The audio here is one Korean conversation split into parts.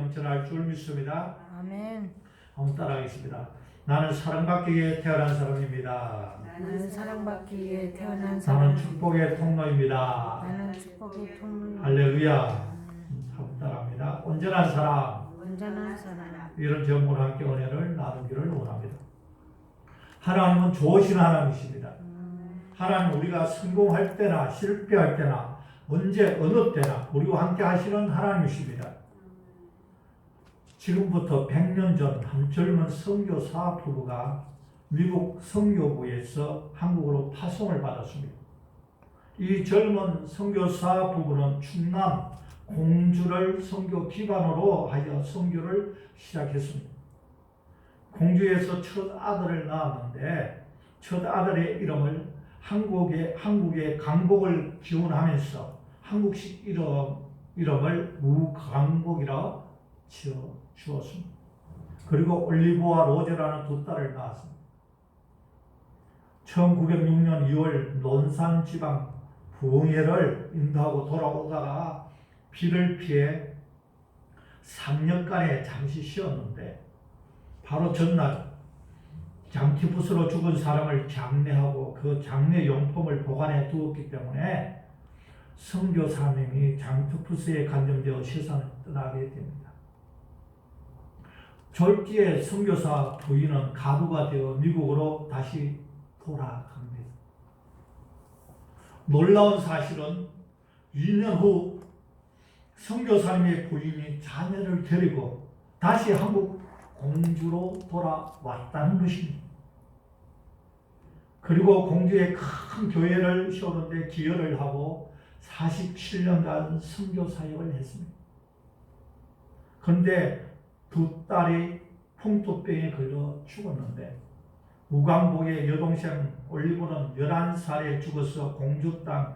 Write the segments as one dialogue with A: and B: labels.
A: 넘쳐날 줄 믿습니다.
B: 아멘.
A: 한번 따라하겠습니다. 나는 사랑받기 위해 태어난 사람입니다.
B: 나는 사랑받기 위해 태어난
A: 나는
B: 사람.
A: 축복의 통로입니다.
B: 나는 축복의 통로.
A: 할렐루야. 한번 따라합니다. 온전한 사랑.
B: 온전한 사람.
A: 이런 제목으로 함께 은혜를 나누기를 원합니다. 하나님은 좋으신 하나님이십니다. 하나님 우리가 성공할 때나 실패할 때나 언제 어느 때나 우리와 함께 하시는 하나님이십니다. 지금부터 100년 전 한 젊은 선교사 부부가 미국 선교부에서 한국으로 파송을 받았습니다. 이 젊은 선교사 부부는 충남 공주를 선교 기반으로 하여 선교를 시작했습니다. 공주에서 첫 아들을 낳았는데 첫 아들의 이름을 한국의 강복을 기원하면서 한국식 이름을 우강복이라 주었습니다. 그리고 올리브와 로제라는 두 딸을 낳았습니다. 1906년 2월 논산 지방 부흥회를 인도하고 돌아오다가 비를 피해 3년간에 잠시 쉬었는데 바로 전날 장티푸스로 죽은 사람을 장례하고 그 장례 용품을 보관해 두었기 때문에 선교 사명이 장티푸스에 간접되어 세상을 떠나게 됩니다. 졸지에 선교사 부인은 가부가 되어 미국으로 다시 돌아갑니다. 놀라운 사실은 2년 후 선교사님의 부인이 자녀를 데리고 다시 한국 공주로 돌아왔다는 것입니다. 그리고 공주의 큰 교회를 세우는데 기여를 하고 47년간 선교 사역을 했습니다. 그런데 두 딸이 풍토병에 걸려 죽었는데 우광복의 여동생 올리브는 11살에 죽어서 공주 땅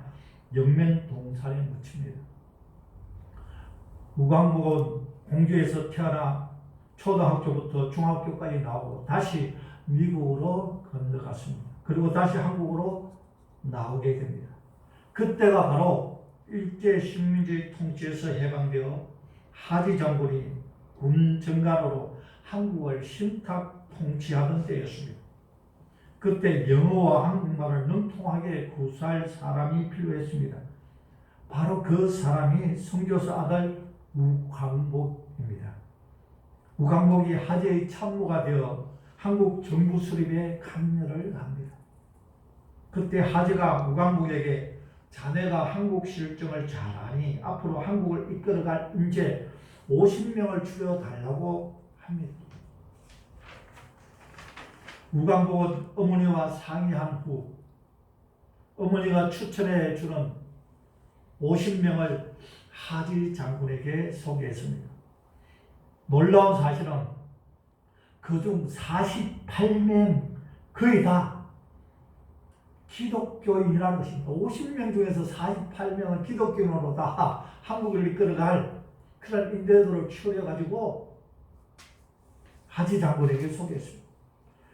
A: 영면동산에 묻힙니다. 우광복은 공주에서 태어나 초등학교부터 중학교까지 나오고 다시 미국으로 건너갔습니다. 그리고 다시 한국으로 나오게 됩니다. 그때가 바로 일제 식민지 통치에서 해방되어 하지 장군이 군 정관으로 한국을 신탁 통치하던 때였습니다. 그때 영어와 한국말을 능통하게 구사할 사람이 필요했습니다. 바로 그 사람이 선교사 아들 우광복입니다. 우광복이 하재의 참모가 되어 한국 정부 수립에 참여를 합니다. 그때 하재가 우광복에게 자네가 한국 실정을 잘 아니 앞으로 한국을 이끌어갈 인재 50명을 추려달라고 합니다. 우광복은 어머니와 상의한 후 어머니가 추천해 주는 50명을 하지 장군에게 소개했습니다. 놀라운 사실은 그중 48명 거의 다 기독교인이라는 것입니다. 50명 중에서 48명은 기독교인으로 다 한국을 이끌어갈 그런 인재들을 추려가지고 하지 장군에게 소개했습니다.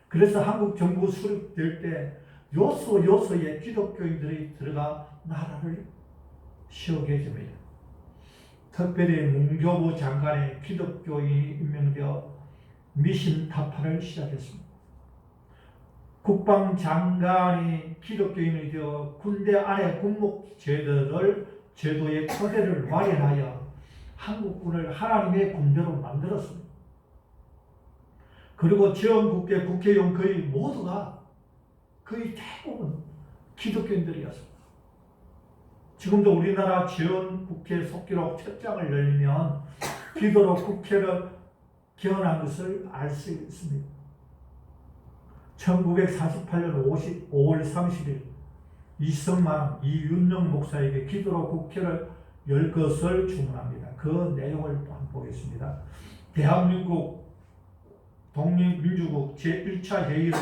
A: 그래서 한국 정부 수립될 때 요소에 기독교인들이 들어가 나라를 세우게 됩니다. 특별히 문교부 장관의 기독교인이 임명되어 미신 타파를 시작했습니다. 국방장관이 기독교인이 되어 군대 안의 군목 제도의 토대를 마련하여 한국군을 하나님의 군대로 만들었습니다. 그리고 지원국계 국회의원 거의 대부분 기독교인들이었습니다. 지금도 우리나라 지원국회 속기록 첫 장을 열면 기도로 국회를 개헌한 것을 알 수 있습니다. 1948년 5월 30일 이성만 이윤영 목사에게 기도로 국회를 열 것을 주문합니다. 그 내용을 한번 보겠습니다. 대한민국 독립민주국 제1차 회의를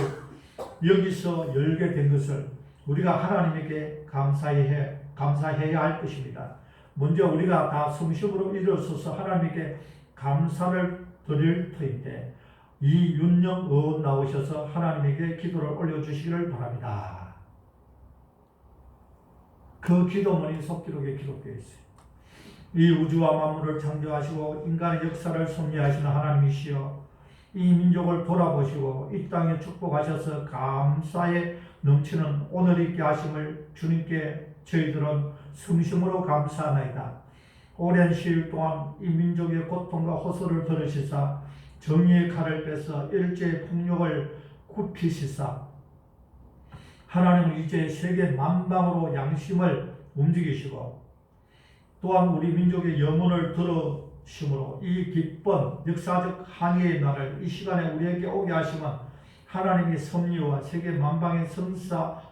A: 여기서 열게 된 것을 우리가 하나님에게 감사해야 할 것입니다. 먼저 우리가 다 성심으로 일어서서 하나님께 감사를 드릴 터인데 이윤영 의원 나오셔서 하나님에게 기도를 올려주시기를 바랍니다. 그 기도문이 속기록에 기록되어 있어요. 이 우주와 만물을 창조하시고 인간의 역사를 섭리하시는 하나님이시여, 이 민족을 돌아보시고 이 땅에 축복하셔서 감사에 넘치는 오늘 있게 하심을 주님께 저희들은 성심으로 감사하나이다. 오랜 시일 동안 이 민족의 고통과 호소를 들으시사 정의의 칼을 빼서 일제의 폭력을 굽히시사 하나님은 이제 세계 만방으로 양심을 움직이시고 또한 우리 민족의 영혼을 들으심으로 이 기쁜 역사적 항해의 날을 이 시간에 우리에게 오게 하시면 하나님의 섭리와 세계 만방의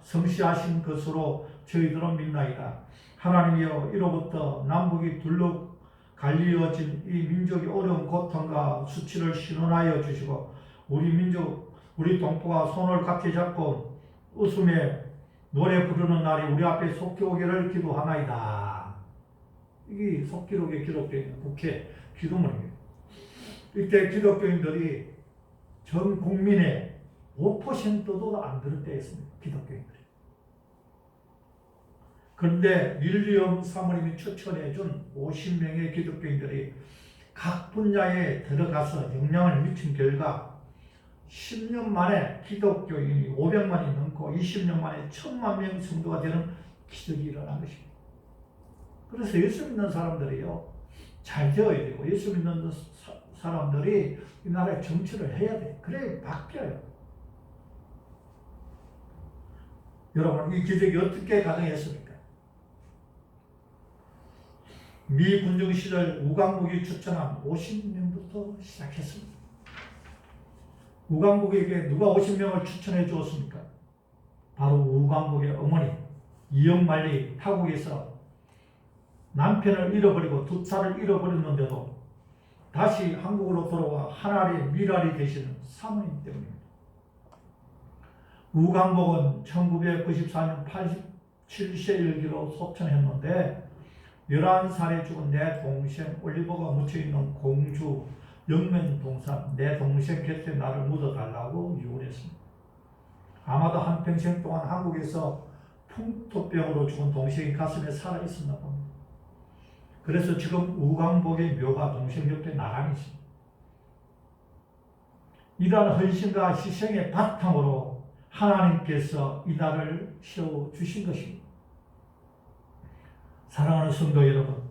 A: 성시하신 것으로 저희들은 믿나이다. 하나님이여, 이로부터 남북이 둘러 갈리어진 이 민족의 어려운 고통과 수치를 신원하여 주시고 우리 민족, 우리 동포가 손을 같이 잡고 웃으며 노래 부르는 날이 우리 앞에 속히 오기를 기도하나이다. 이게 속기록에 기록된 국회 기도문입니다. 이때 기독교인들이 전 국민의 5%도 안 들었다 했습니다. 기독교인들이. 그런데 윌리엄 사모님이 추천해준 50명의 기독교인들이 각 분야에 들어가서 영향을 미친 결과 10년 만에 기독교인이 500만이 넘고 20년 만에 1000만 명 정도가 되는 기적이 일어난 것입니다. 그래서 예수 믿는 사람들이요, 잘 되어야 되고 예수 믿는 사람들이 이 나라의 정치를 해야 돼. 그래야 바뀌어요. 여러분, 이 기적이 어떻게 가능했습니까? 미 군정 시절 우강국이 추천한 50명부터 시작했습니다. 우강국에게 누가 50명을 추천해 주었습니까? 바로 우강국의 어머니 이영만리 타국에서 남편을 잃어버리고 두 딸을 잃어버렸는데도 다시 한국으로 돌아와 하나의 미랄이 되시는 사모님 때문입니다. 우강복은 1994년 87세 일기로 소천했는데 11살에 죽은 내 동생 올리버가 묻혀있는 공주 영면동산 내 동생 곁에 나를 묻어달라고 유언했습니다. 아마도 한평생 동안 한국에서 풍토병으로 죽은 동생이 가슴에 살아있었나 봅니다. 그래서 지금 우강복의 묘가 동생 옆에 나란히 있습니다. 이러한 헌신과 희생의 바탕으로 하나님께서 이 날을 세워주신 것입니다. 사랑하는 성도 여러분,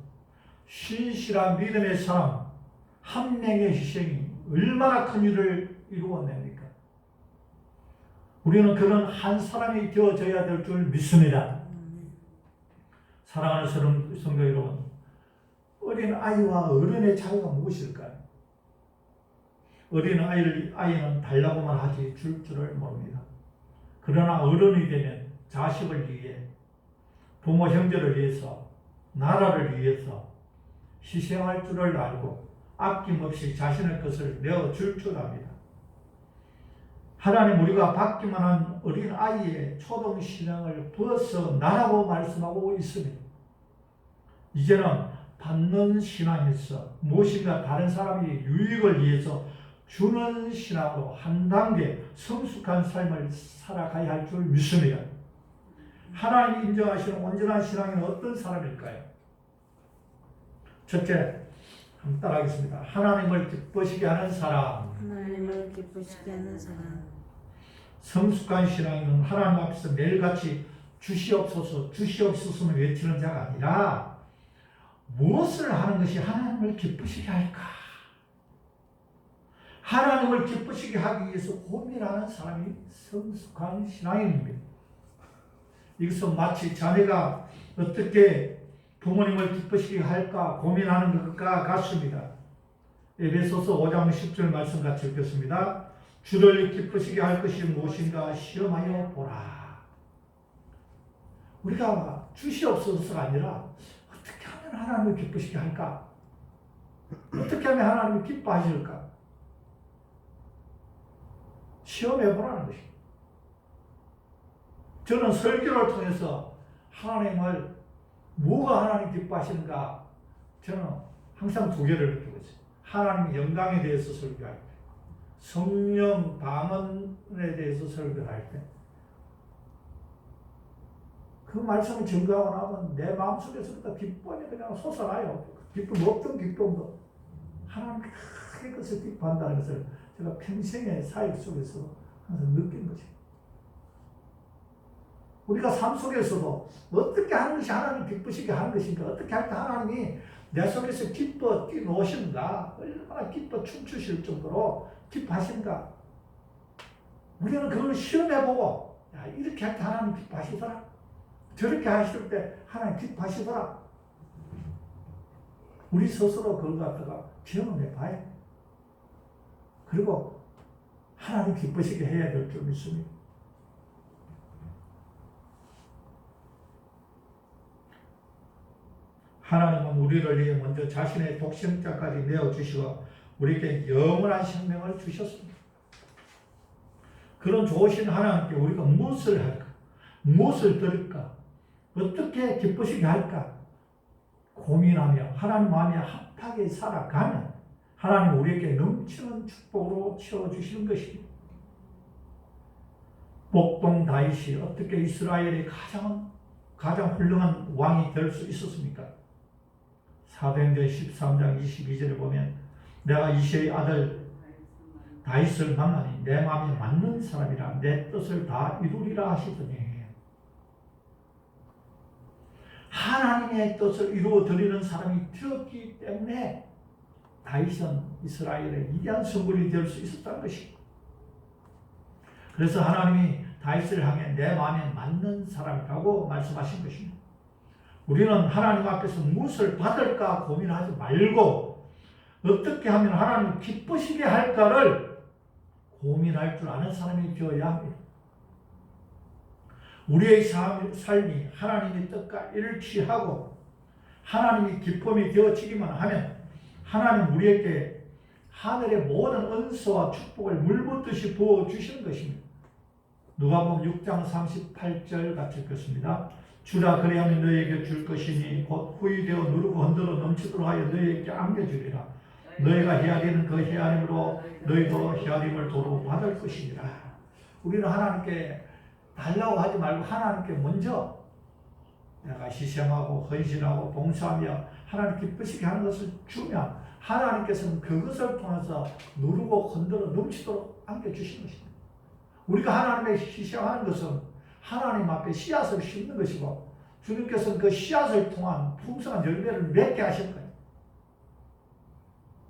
A: 신실한 믿음의 사람 한 명의 희생이 얼마나 큰 일을 이루어냅니까? 우리는 그런 한 사람이 되어져야 될 줄 믿습니다. 사랑하는 성도 여러분, 어린 아이와 어른의 차이가 무엇일까요? 어린 아이는 달라고만 하지 줄 줄을 모릅니다. 그러나 어른이 되면 자식을 위해, 부모 형제를 위해서, 나라를 위해서 희생할 줄을 알고 아낌없이 자신의 것을 내어줄 줄 압니다. 하나님 우리가 받기만 한 어린 아이의 초동 신앙을 벗어나라고 말씀하고 있습니다. 이제는 받는 신앙에서 무엇인가 다른 사람이 유익을 위해서 주는 신앙으로 한 단계 성숙한 삶을 살아가야 할 줄 믿습니다. 하나님이 인정하시는 온전한 신앙인은 어떤 사람일까요? 첫째, 한번 따라하겠습니다. 하나님을 기쁘시게 하는 사람.
B: 하나님을 기쁘시게 하는 사람.
A: 성숙한 신앙인은 하나님 앞에서 매일같이 주시옵소서, 주시옵소서는 외치는 자가 아니라 무엇을 하는 것이 하나님을 기쁘시게 할까? 하나님을 기쁘시게 하기 위해서 고민하는 사람이 성숙한 신앙인입니다. 이것은 마치 자녀가 어떻게 부모님을 기쁘시게 할까 고민하는 것과 같습니다. 에베소서 5장 10절 말씀 같이 읽겠습니다. 주를 기쁘시게 할 것이 무엇인가 시험하여 보라. 우리가 주시옵소서가 아니라 어떻게 하면 하나님을 기쁘시게 할까? 어떻게 하면 하나님을 기뻐하실까? 시험해 보라는 것입니다. 저는 설교를 통해서 하나님을 뭐가 하나님 기뻐하시는가 저는 항상 두 개를 느끼고 있어요. 하나님 영광에 대해서 설교할 때, 성령 방언에 대해서 설교할 때, 그 말씀을 증거하고 나면 내 마음속에서부터 기쁨이 그냥 솟아나요. 기쁨 없던 기쁨도 하나님 크게 그것을 기뻐한다는 것을 제가 평생의 사역 속에서 항상 느낀 거죠. 우리가 삶 속에서도 어떻게 하는 것이 하나님 기쁘시게 하는 것인가, 어떻게 할 때 하나님이 내 속에서 기뻐 뛰노신가, 얼마나 기뻐 춤추실 정도로 기뻐하신가. 우리는 그걸 시험해보고, 야, 이렇게 할 때 하나님 기뻐하시더라, 저렇게 하실 때 하나님 기뻐하시더라. 우리 스스로 그걸 갖다가 경험해봐야, 그리고 하나님 기쁘시게 해야 될 줄 믿습니다. 하나님은 우리를 위해 먼저 자신의 독생자까지 내어주시고 우리에게 영원한 생명을 주셨습니다. 그런 좋으신 하나님께 우리가 무엇을 할까? 무엇을 들을까? 어떻게 기쁘시게 할까? 고민하며 하나님 마음에 합하게 살아가면 하나님 우리에게 넘치는 축복으로 채워주시는 것입니다. 목동 다윗이 어떻게 이스라엘의 가장 훌륭한 왕이 될 수 있었습니까? 사도행전 13장 22절에 보면 내가 이새의 아들 다윗을 만나니 내 마음에 맞는 사람이라 내 뜻을 다 이루리라 하시더니, 하나님의 뜻을 이루어 드리는 사람이 되었기 때문에 다윗은 이스라엘의 위대한 성군이 될 수 있었다는 것입니다. 그래서 하나님이 다윗을 향해 내 마음에 맞는 사람이라고 말씀하신 것입니다. 우리는 하나님 앞에서 무엇을 받을까 고민하지 말고 어떻게 하면 하나님 기쁘시게 할까를 고민할 줄 아는 사람이 되어야 합니다. 우리의 삶이 하나님의 뜻과 일치하고 하나님이 기쁨이 되어지기만 하면 하나님 우리에게 하늘의 모든 은혜와 축복을 물붓듯이 부어주시는 것입니다. 누가복음 6장 38절 같이 읽겠습니다. 주라 그리하면 너희에게 줄 것이니 곧 후이되어 누르고 흔들어 넘치도록 하여 너희에게 안겨주리라. 너희가 헤아리는 그 헤아림으로 너희도 헤아림을 도로 받을 것이니라. 우리는 하나님께 달라고 하지 말고 하나님께 먼저 내가 희생하고 헌신하고 봉사하며 하나님 기쁘시게 하는 것을 주면 하나님께서는 그것을 통해서 누르고 흔들어 넘치도록 안겨주시는 것입니다. 우리가 하나님의 희생하는 것은 하나님 앞에 씨앗을 심는 것이고 주님께서는 그 씨앗을 통한 풍성한 열매를 맺게 하실 거예요.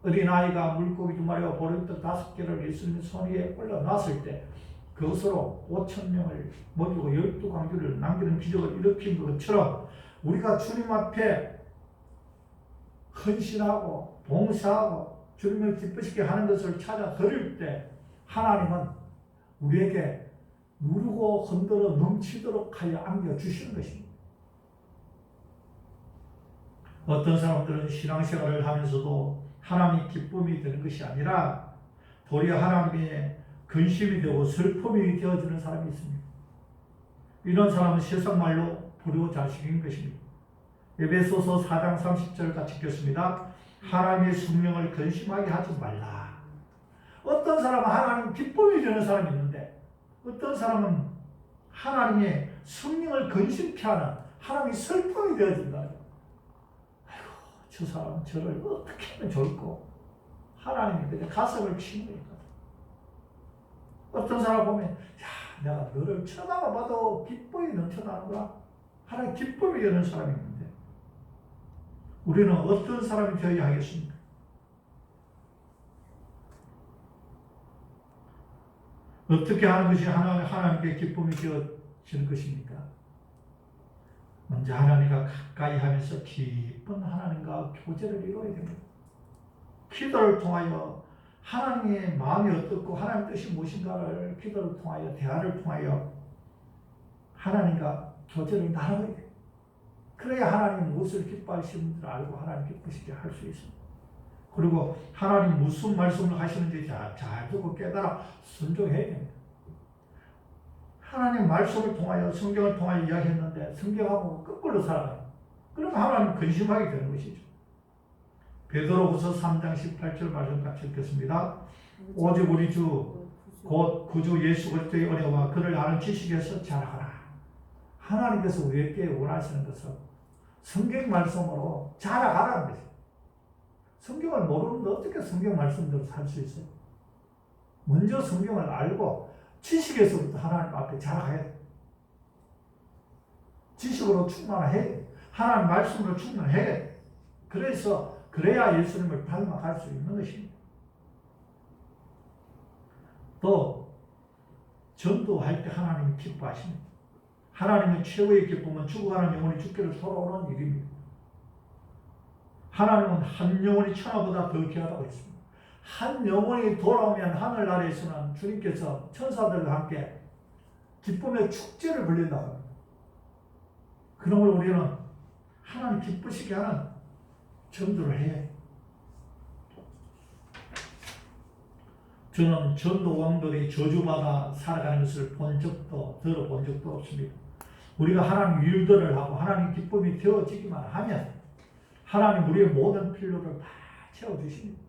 A: 어린아이가 물고기 2마리와 보리떡 5개를 예수님 손 위에 올려놨을 때 그것으로 5,000명을 먹이고 12광주를 남기는 기적을 일으킨 것처럼 우리가 주님 앞에 헌신하고 봉사하고 주님을 기쁘시게 하는 것을 찾아 드릴 때 하나님은 우리에게 누르고 흔들어 넘치도록 하여 안겨주시는 것입니다. 어떤 사람들은 신앙생활을 하면서도 하나님이 기쁨이 되는 것이 아니라 도리어 하나님의 근심이 되고 슬픔이 되어지는 사람이 있습니다. 이런 사람은 세상 말로 불효자식인 것입니다. 에베소서 4장 30절 같이 읽겠습니다. 하나님의 성령을 근심하게 하지 말라. 어떤 사람은 하나님 기쁨이 되는 사람이 있는데 어떤 사람은 하나님의 성령을 근심케 하는 하나님의 슬픔이 되어진다. 아이고, 저 사람은 저를 어떻게 하면 좋을까? 하나님이 그냥 가슴을 치는 거니까. 어떤 사람 보면, 야, 내가 너를 쳐다봐 봐도 기쁨이 넘쳐나는구나. 하나님 기쁨이 되는 사람이 있는데, 우리는 어떤 사람이 되어야 하겠습니까? 어떻게 하는 것이 하나님께 기쁨이 되어지는 것입니까? 먼저 하나님과 가까이 하면서 깊은 하나님과 교제를 이루어야 됩니다. 기도를 통하여 하나님의 마음이 어떻고 하나님의 뜻이 무엇인가를 기도를 통하여 대화를 통하여 하나님과 교제를 나눠야 돼요. 그래야 하나님 무엇을 기뻐하시는지를 알고 하나님 기쁘시게 할 수 있습니다. 그리고 하나님 무슨 말씀을 하시는지 잘 듣고 깨달아 순종해야 됩니다. 하나님 말씀을 통하여 성경을 통하여 이야기했는데 성경하고 거꾸로 살아가요. 그러면 하나님 근심하게 되는 것이죠. 베드로후서 3장 18절 말씀 같이 읽겠습니다. 오직 우리 주 곧 구주 예수 그리스도의 은혜와 그를 아는 지식에서 자라가라. 하나님께서 우리에게 원하시는 것은 성경 말씀으로 자라가라는 것입니다. 성경을 모르는데 어떻게 성경 말씀대로 살 수 있어요? 먼저 성경을 알고 지식에서부터 하나님 앞에 자라가야 돼. 지식으로 충만해야 돼. 하나님 말씀으로 충만해야 돼. 그래야 예수님을 닮아갈 수 있는 것입니다. 또 전도할 때 하나님이 기뻐하십니다. 하나님의 최고의 기쁨은 죽어가는 영혼이 죽기를 돌아오는 일입니다. 하나님은 한 영혼이 천하보다 더 귀하다고 했습니다. 한 영혼이 돌아오면 하늘나라에서는 주님께서 천사들과 함께 기쁨의 축제를 벌린다고 합니다. 그러므로 우리는 하나님 기쁘시게 하는 전도를 해야 해요. 저는 전도 왕들이 저주받아 살아가는 것을 본 적도 들어본 적도 없습니다. 우리가 하나님 일들을 하고 하나님 기쁨이 되어지기만 하면 하나님 우리의 모든 필요를 다 채워주십니다.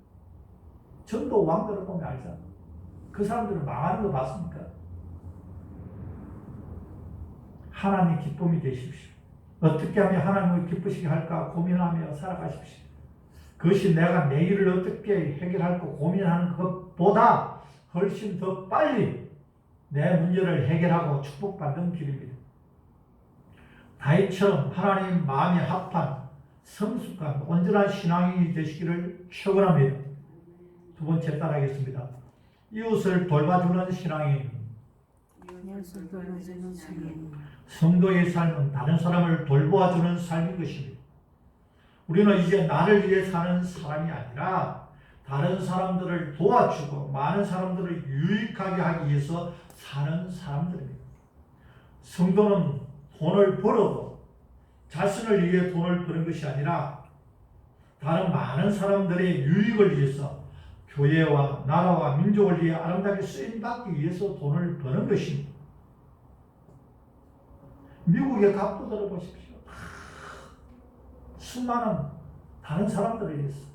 A: 전도 왕들을 보면 알잖아요. 그 사람들은 망하는 거 봤습니까? 하나님 기쁨이 되십시오. 어떻게 하면 하나님을 기쁘시게 할까 고민하며 살아가십시오. 그것이 내가 내 일을 어떻게 해결할까 고민하는 것보다 훨씬 더 빨리 내 문제를 해결하고 축복받는 길입니다. 다윗처럼 하나님 마음에 합한 성숙한 온전한 신앙이 되시기를 축원합니다. 두 번째 따라하겠습니다. 이웃을 돌봐주는 신앙인.
B: 이웃을 돌봐주는 신앙인.
A: 성도의 삶은 다른 사람을 돌보아주는 삶인 것입니다. 우리는 이제 나를 위해 사는 사람이 아니라 다른 사람들을 도와주고 많은 사람들을 유익하게 하기 위해서 사는 사람들입니다. 성도는 돈을 벌어도 자신을 위해 돈을 버는 것이 아니라 다른 많은 사람들의 유익을 위해서 교회와 나라와 민족을 위해 아름답게 쓰임받기 위해서 돈을 버는 것입니다. 미국의 갑부들을 보십시오. 수많은 다른 사람들을 위해서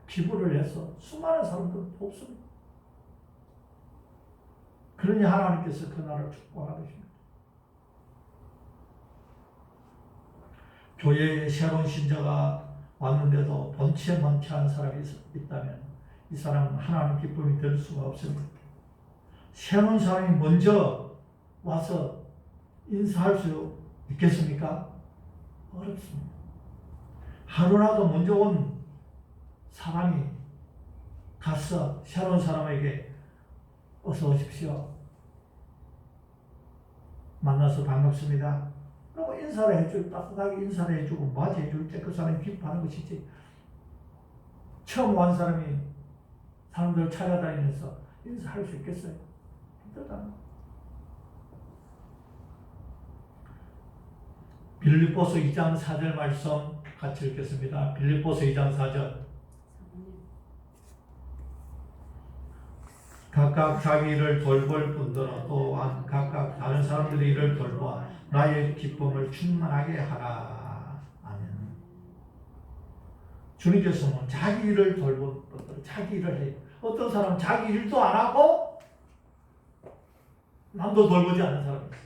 A: 기부를 해서 수많은 사람들을 돕습니다. 그러니 하나님께서 그 나라를 축복하십니다. 교회에 새로운 신자가 왔는데도 본체 만취한 사람이 있다면 이 사람은 하나님 기쁨이 될 수가 없습니다. 새로운 사람이 먼저 와서 인사할 수 있겠습니까? 어렵습니다. 하루라도 먼저 온 사람이 가서 새로운 사람에게 어서 오십시오. 만나서 반갑습니다. 그리고 인사를 해주고 따뜻하게 인사를 해주고 맞이해줄 때 그 사람이 기뻐하는 것이지. 처음 온 사람이 사람들을 찾아다니면서 인사할 수 있겠어요? 힘들다. 빌립보서 2장 4절 말씀 같이 읽겠습니다. 빌립보서 2장 4절. 각각 자기 일을 돌볼 뿐더러 또한 각각 다른 사람들의 일을 돌보아 나의 기쁨을 충만하게 하라. 아멘. 주님께서는 자기 일을 돌볼 뿐더러 자기 일을 해요. 어떤 사람은 자기 일도 안 하고 남도 돌보지 않는 사람이 있어요.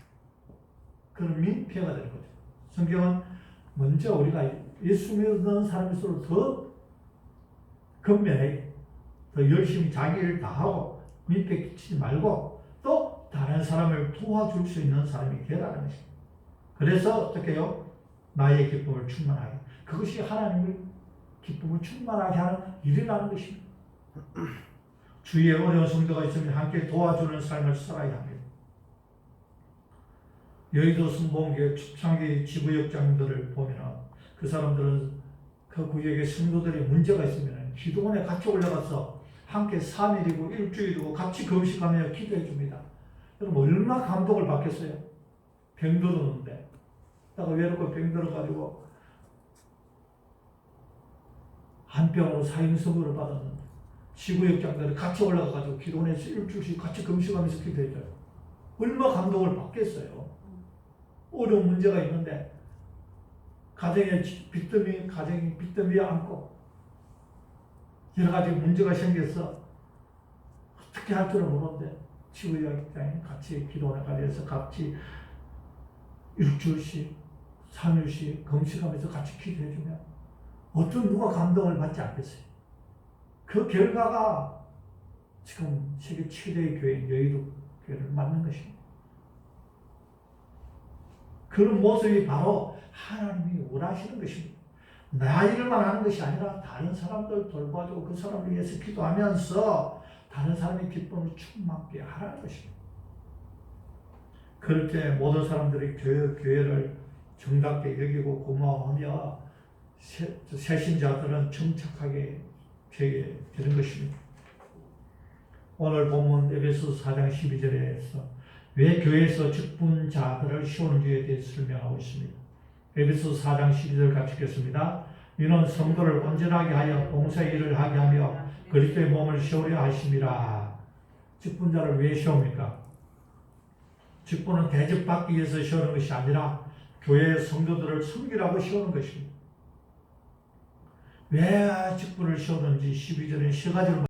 A: 그런 민폐가 되는 거죠. 성경은 먼저 우리가 예수 믿는 사람일수록 더 근면해요. 더 열심히 자기 일 다 하고 민폐 끼치지 말고 또 다른 사람을 도와줄 수 있는 사람이 되라는 것입니다. 그래서 어떻게 해요? 나의 기쁨을 충만하게. 그것이 하나님의 기쁨을 충만하게 하는 일이라는 것입니다. 주위에 어려운 성도가 있으면 함께 도와주는 삶을 살아야 합니다. 여의도 순복음교회 초창기 지구역장들을 보면 그 사람들은 그 구역의 성도들이 문제가 있으면 기도원에 같이 올라가서 함께 3일이고 일주일이고 같이 금식하며 기도해 줍니다. 여러분 얼마나 감동을 받겠어요? 병 들었는데 내가 외롭고 병 들어가지고 한 병으로 사형선고를 받았는데 지구역장들이 같이 올라가가지고 기도원에서 일주일씩 같이 금식하면서 기도해줘요. 얼마나 감동을 받겠어요? 어려운 문제가 있는데 가정에 가정이 빚더미에 안고 여러 가지 문제가 생겨서 어떻게 할 줄을 모르는데 지구역장에 같이 기도원에 가서 같이 일주일씩 3일씩 금식하면서 같이 기도해주면 어떤 누가 감동을 받지 않겠어요? 그 결과가 지금 세계 최대의 교회인 여의도 교회를 만든 것입니다. 그런 모습이 바로 하나님이 원하시는 것입니다. 나 일만 하는 것이 아니라 다른 사람들 돌봐주고 그 사람을 위해서 기도하면서 다른 사람의 기쁨을 충만케 하라는 것입니다. 그럴 때 모든 사람들이 교회를 정답게 여기고 고마워하며 새신자들은 정착하게 되게 되는 것입니다. 오늘 본문 에베소서 4장 12절에서 왜 교회에서 직분자들을 세우는지에 대해 설명하고 있습니다. 에베소서 4장 12절 같이 읽겠습니다. 이는 성도를 온전하게 하여 봉사의 일을 하게 하며 그리스도의 몸을 세우려 하심이라. 직분자를 왜 세웁니까? 직분은 대접받기 위해서 세우는 것이 아니라 교회의 성도들을 섬기라고 세우는 것입니다. 왜 직분을 세우는지 12절에 세 가지로